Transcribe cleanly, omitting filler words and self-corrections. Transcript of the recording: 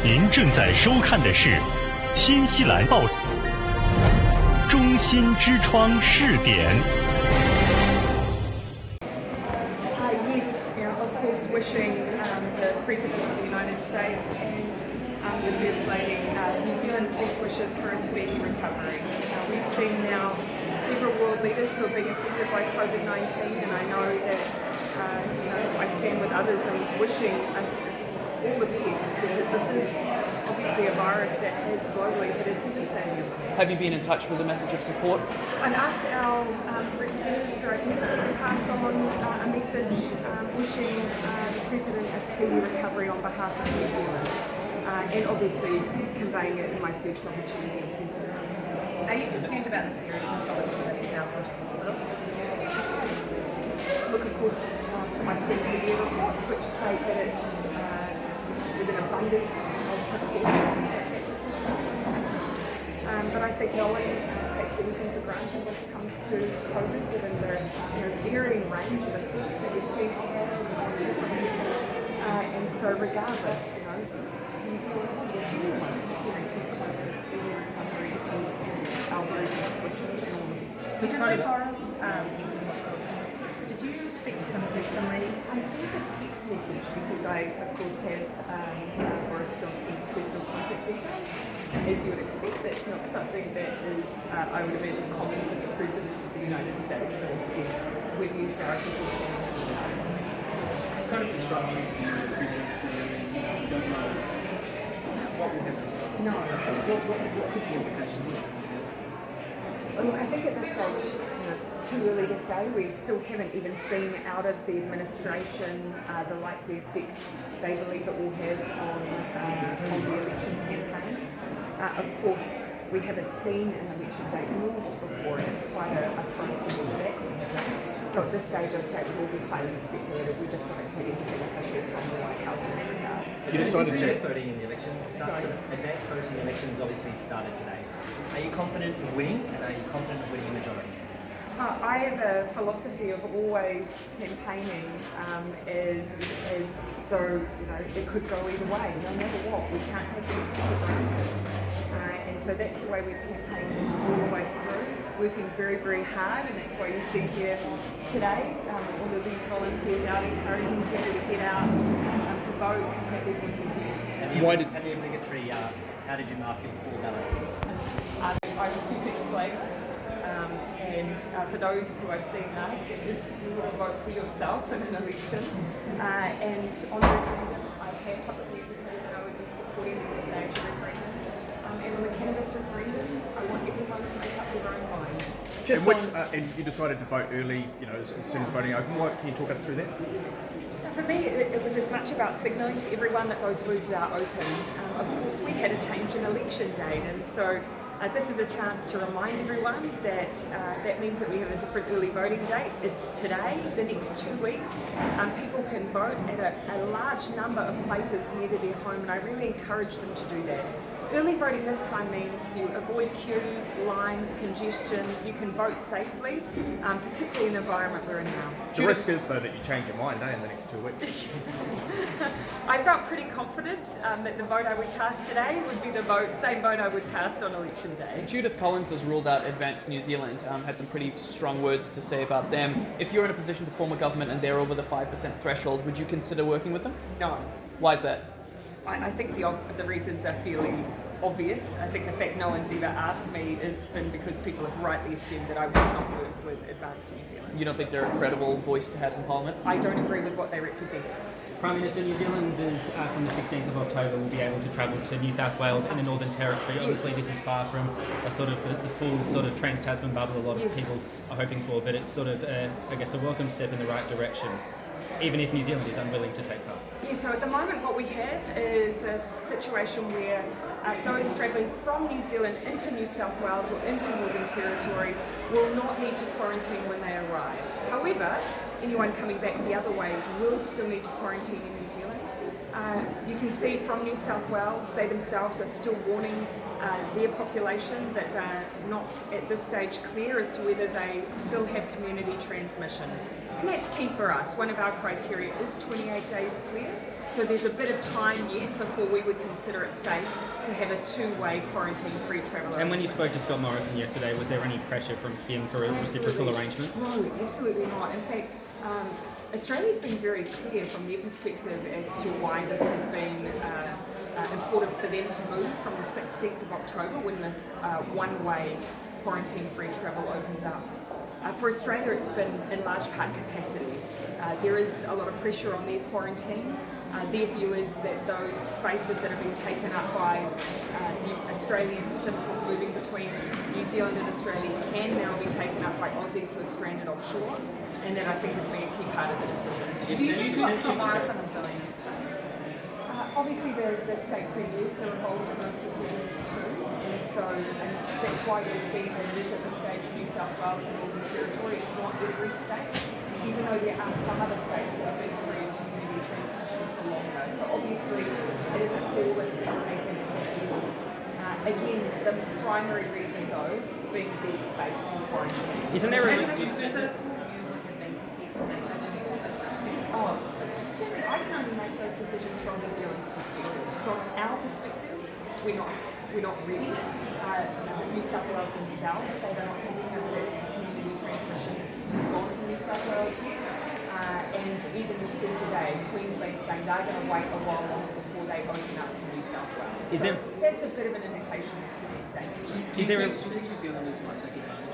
您正在收看的是新西兰报中心之窗视点。Yes, of course, wishing the President of the United States and the First Lady New Zealand's best wishes for a speedy recovery. We've seen now several world leaders who are being affected by COVID-19, and I know that I stand with others in wishing all the best, because this is obviously a virus that has globally had a devastating impact. Have you been in touch with a message of support? I've asked our representatives through our embassy to pass on a message wishing the President a speedy recovery on behalf of New Zealand, and obviously conveying it in my first opportunity in person. Are you concerned about the seriousness of it that he's now gone to hospital? Look, of course, I've seen media reports which state that it's with an abundance of precaution that decision is made. But I think no one takes anything for granted when it comes to COVID, given the varying range of effects that we've seen on different people. And so regardless, New Zealand will be anyone experiencing COVID, a speedy recovery, and our very best wishes and all of this. Because when Boris went to hospital, did you speak to him personally? I sent a text message because I, of course, have Boris Johnson's personal contact details. As you would expect, that's not something that is, I would imagine, common for the President of the United States. So instead, we've used our official channels to pass on things. It's kind of disruption for you as presidency. You don't know what will happen to us. No. What could the implications be for New Zealand? Well, look, I think at this stage, too early to say. We still haven't even seen out of the administration the likely effect they believe it will have on the election campaign. Of course, we haven't seen an election date moved before, and it's quite a process for that to happen. So at this stage, I'd say it will be highly speculative. We just haven't had anything official from the White House in that regard. You decided advance voting in the election advance voting in the elections obviously started today. Are you confident of winning, and are you confident of winning a majority? I have a philosophy of always campaigning as though it could go either way. No matter what, we can't take anything for granted, and so that's the way we've campaigned all the way through, working very, very hard, and that's why you see here today all of these volunteers out encouraging people to get out to vote, to have their voices heard. And the obligatory, how did you mark your 4 ballots? I was 2 pictures later. And for those who I've seen ask, it is you want to vote for yourself in an election. And on the referendum, I have publicly indicated that I would be supporting the euthanasia referendum. And on the cannabis referendum, I want everyone to make up their own mind. And you decided to vote early, as soon as voting opened. Can you talk us through that? For me, it was as much about signalling to everyone that those booths are open. Of course, we had a change in election date, and so this is a chance to remind everyone that that means that we have a different early voting date. It's today, the next 2 weeks. People can vote at a large number of places near to their home, and I really encourage them to do that. Early voting this time means you avoid queues, lines, congestion. You can vote safely, particularly in the environment we're in now. The risk is, though, that you change your mind in the next 2 weeks. I felt pretty confident that the vote I would cast today would be the same vote I would cast on election day. Judith Collins has ruled out Advance New Zealand, had some pretty strong words to say about them. If you're in a position to form a government and they're over the 5% threshold, would you consider working with them? No. Why is that? I think the reasons are fairly obvious. I think the fact no one's ever asked me has been because people have rightly assumed that I would not work with Advance New Zealand. You don't think they're a credible voice to have in Parliament? I don't agree with what they represent. Prime Minister, New Zealand is from the 16th of October will be able to travel to New South Wales and the Northern Territory. Obviously this is far from a sort of the full sort of Trans-Tasman bubble a lot of people are hoping for, but it's sort of a welcome step in the right direction, even if New Zealand is unwilling to take part. Yeah, so at the moment what we have is a situation where those travelling from New Zealand into New South Wales or into Northern Territory will not need to quarantine when they arrive. However, anyone coming back the other way will still need to quarantine in New Zealand. You can see from New South Wales, they themselves are still warning their population that they're not at this stage clear as to whether they still have community transmission. And that's key for us. One of our criteria is 28 days clear. So there's a bit of time yet before we would consider it safe to have a two-way quarantine-free travel. And when you spoke to Scott Morrison yesterday, was there any pressure from him for a reciprocal arrangement? No, absolutely not. In fact, Australia's been very clear from their perspective as to why this has been important for them to move from the 16th of October when this one-way quarantine-free travel opens up. For Australia, it's been in large part capacity. There is a lot of pressure on their quarantine. Their view is that those spaces that have been taken up by Australian citizens moving between New Zealand and Australia can now be taken up by Aussies who are stranded offshore, and that I think has been a key part of the decision. Do you think what Scott Morrison is doing is Obviously, the state premiers are involved in those decisions too, and that's why you'll see that it is at the stage of New South Wales and Northern Territory. It's not every state, even though there are some other states that have been free of community transmission for longer. So obviously, it is a call that's been taken at that level. Again, the primary reason though being dead space and quarantine. Isn't there is it a call you would have been prepared to make? Or do you think it's risky? Certainly, I can only make those decisions from New Zealand's perspective. From our perspective, we're not ready. New South Wales themselves say they're not confident that community transmission has gone from New South Wales yet. And even you see today, Queensland saying they're going to wait a while longer before they open up to New South Wales. That's a bit of an indication as to the states. Do you think New Zealanders might take advantage